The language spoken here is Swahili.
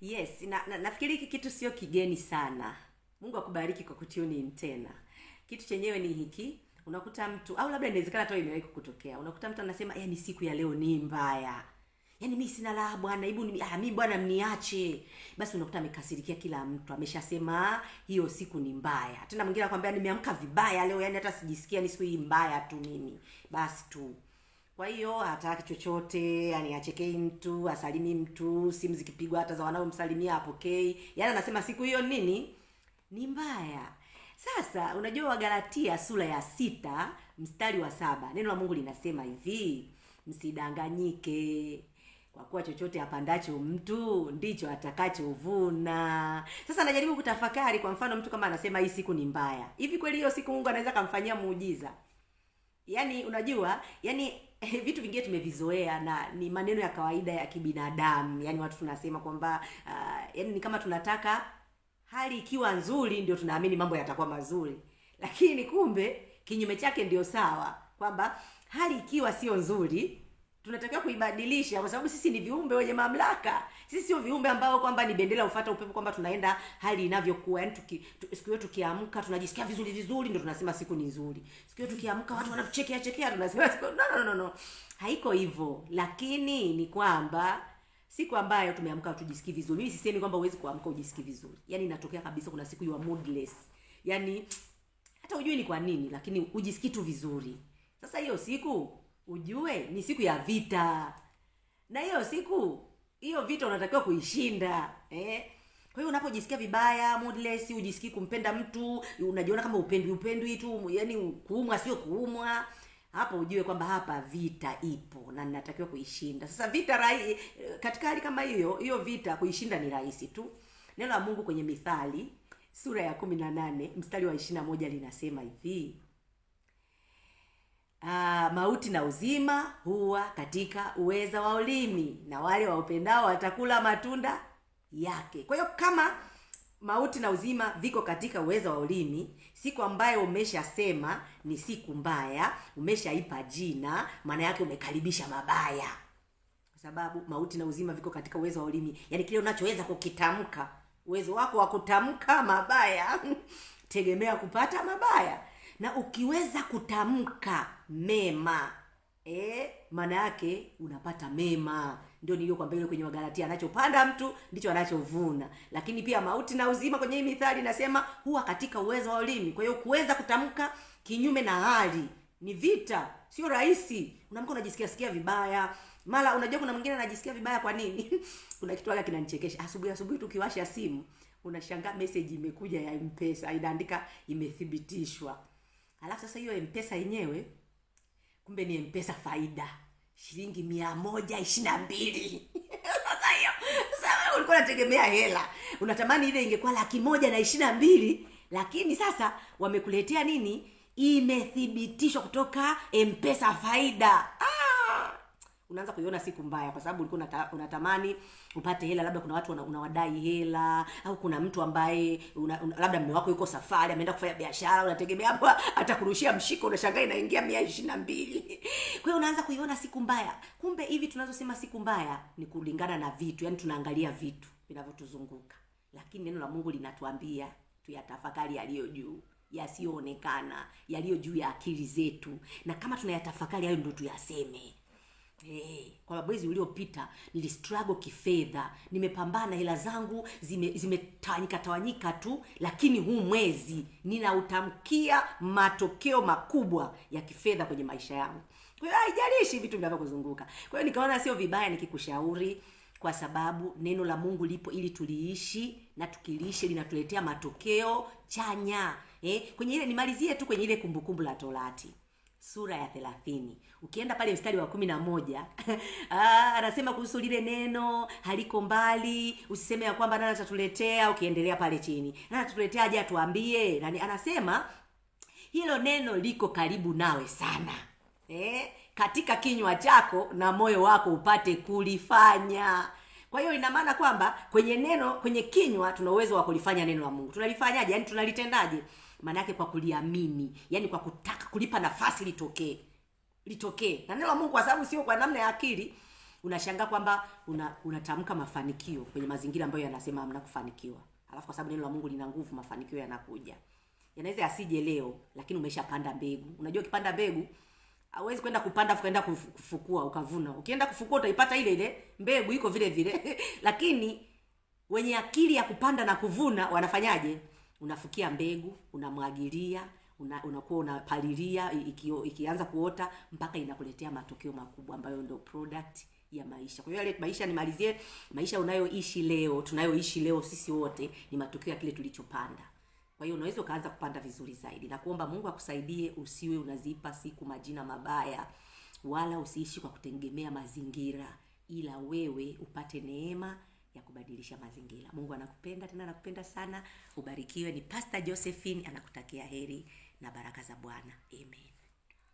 Yes, nafikiri hiki kitu sio kigeni sana. Mungu akubariki kwa kutune in tena. Kitu chenyewe ni hiki, unakuta mtu au labda inawezekana hata imewahi kukutokea. Unakuta mtu anasema, "Yaani siku ya leo ni mbaya. Yaani mimi sina raha bwana, hebu mimi bwana mniache." Basi unakuta amekasirikia kila mtu, ameshasema hiyo siku ni mbaya. Tena mwingine anakuambia nimeamka vibaya leo, yani hata sijisikia, ni siku hii mbaya tu mimi. Basi tu. Kwa hiyo hataki chochote, yani achekei mtu, asalimi mtu, simu zikipigwa hata za wanaomsalimia apokei. Yaani anasema siku hiyo nini? Ni mbaya. Sasa unajua Wagalatia sura ya 6 mstari wa 7. Neno la Mungu linasema hivi, msidanganyike. Kwa kuwa chochote apandacho mtu ndicho atakachovuna. Sasa najaribu kutafakari, kwa mfano mtu kama anasema hii siku ni mbaya. Hivi kweli hiyo siku Mungu anaweza kumfanyia muujiza? Yaani unajua, yani vitu vingine tumevizoea na ni maneno ya kawaida ya kibinadamu. Yaani watu tunasema kwamba yani ni kama tunataka hali ikiwa nzuri ndio tunaamini mambo yatakuwa mazuri. Lakini kumbe kinyume chake ndio sawa, kwamba hali ikiwa sio nzuri tunatakiwa kuibadilisha, kwa sababu sisi ni viumbe wenye mamlaka. Sisi sio viumbe ambao kwamba ni bendera ufuata upepo, kwamba tunaenda hali inavyokuwa. Yaani siku hiyo tukiamka tunajisikia vizuri vizuri ndio tunasema siku ni nzuri. Siku hiyo tukiamka watu wanatuchekea chekea tunasema siku no. Haiko hivyo. Lakini ni kwamba siku ambayo tumeamka tujisikii vizuri. Mimi sisemi kwamba huwezi kuamka ujisikii vizuri. Yaani inatokea kabisa kuna siku you are moodless. Yaani hata hujui ni kwa nini, lakini ujisikii tu vizuri. Sasa hiyo siku ujue ni siku ya vita. Na hiyo vita unatakiwa kuishinda. Kwa hiyo unapojisikia vibaya, moodless, ujisikii kumpenda mtu, unajiona kama upendwi tu, yani kuumwa sio kuumwa, hapo ujue kwamba hapa vita ipo na ninatakiwa kuishinda. Sasa vita katika hali kama hiyo vita kuishinda ni rahisi tu. Neno la Mungu kwenye Mithali sura ya 18 mstari wa 21 linasema hivi, mauti na uzima huwa katika uweza wa ulimi, na wale waupendao watakula matunda yake. Kwa hiyo kama mauti na uzima viko katika uweza wa ulimi, siku ambayo umeshasema ni siku mbaya, umeshaipa jina, maana yake umekaribisha mabaya. Kwa sababu mauti na uzima viko katika uwezo wa ulimi, yani kile unachoweza kukitamka, uwezo wako wa kutamka mabaya tegemea kupata mabaya. Na ukiweza kutamka mema, maana yake unapata mema. Ndio niliyokuambia ile kwenye Wagalatia, anachopanda mtu ndicho anachovuna. Lakini pia mauti na uzima kwenye hii mithali inasema huwa katika uwezo wa ulimi. Kwa hiyo kuweza kutamka kinyume na hali ni vita, sio rahisi. Unaamka unajisikia vibaya. Mara unajua kuna mwingine anajisikia vibaya kwa nini? Kuna kitu gani kinanichekesha. Asubuhi tukiwasha simu, unashangaa message imekuja ya M-Pesa, inaandika imethibitishwa. Alafu sasa hiyo M-Pesa yenyewe kumbe ni M-Pesa faida shilingi 122. Sasa wewe ulikuwa unategemea hela, unatamani ile ingekuwa 122, lakini sasa wamekuletea nini? Imethibitishwa kutoka M-Pesa faida. Unaanza kuiona siku mbaya, kwa sababu ulikuwa unatamani upate hela, labda kuna watu unawadai hela, au kuna mtu ambaye labda mume wako yuko safari ameenda kufanya biashara, unategemea hapo atakurushia mshiko, unashangaa inaingia 122. Kwa hiyo unaanza kuiona siku mbaya. Kumbe hivi tunazosema siku mbaya ni kulingana na vitu, yani tunaangalia vitu vinavyotuzunguka. Lakini neno la Mungu linatuambia tuyatafakari yaliyo juu, yasiyoonekana, yaliyo juu ya akili zetu. Na kama tunayatafakari hayo ndio tuyaseme. Kwa mwezi uliopita nilistruggle kifedha, nimepambana, hela zangu zimetawanyika tu, lakini huu mwezi ninautamkia matokeo makubwa ya kifedha kwenye maisha yangu. Kwa hiyo haijalishi vitu vinavyokuzunguka. Kwa hiyo nikaona sio vibaya nikikushauri, kwa sababu neno la Mungu lipo ili tuliishi, na tukiliishi linatuletea matokeo chanya. Kwenye ile nimalizie tu kwenye ile Kumbukumbu la Torati sura ya 30. Ukienda pale mstari wa 11, anasema kuhusu lile neno haliko mbali, usiseme ya kwamba nani atatuletea. Ukiendelea pale chini, nani atatuletea aje atuambie. Nani anasema hilo neno liko karibu nawe sana, katika kinywa chako na moyo wako upate kulifanya. Kwa hiyo ina maana kwamba kwenye kinywa tuna uwezo wa kulifanya neno la Mungu. Tunalifanyaje? Yani tunalitendaje? Maana yake kwa kuliamini, yani kwa kutaka kulipa nafasi litokee. Na neno la Mungu, kwa sababu sio kwa namna ya akili, Unashangaa kwamba unatamka mafanikio kwenye mazingira ambayo yanasema hamna kufanikiwa. Alafu kwa sababu neno la Mungu lina nguvu, mafanikio yanakuja. Yanaweza asije leo, lakini umeshapanda mbegu. Unajua ukipanda mbegu, hauwezi kwenda kupanda afu kaenda kufukua ukavuna. Ukienda kufukua utaipata ile ile mbegu iko vile vile. Lakini wenye akili ya kupanda na kuvuna wanafanyaje? Unafukia mbegu, unamwagilia, unakuwa unapalilia, ikianza kuota mpaka inakuletea matokeo makubwa ambayo ndio product ya maisha. Kwa hiyo yale maisha, nimalizie, maisha unayoishi leo, tunayoishi leo sisi wote ni matokeo ya kile tulichopanda. Kwa hiyo unaweza ukaanza kupanda vizuri zaidi. Na kuomba Mungu akusaidie usiwe unazipa siku majina mabaya, wala usiishi kwa kutegemea mazingira, ila wewe upate neema ya kubadilisha mazingira. Mungu anakupenda, tena anakupenda sana. Ubarikiwe. Ni Pastor Josephine anakutakia heri na baraka za Bwana. Amen.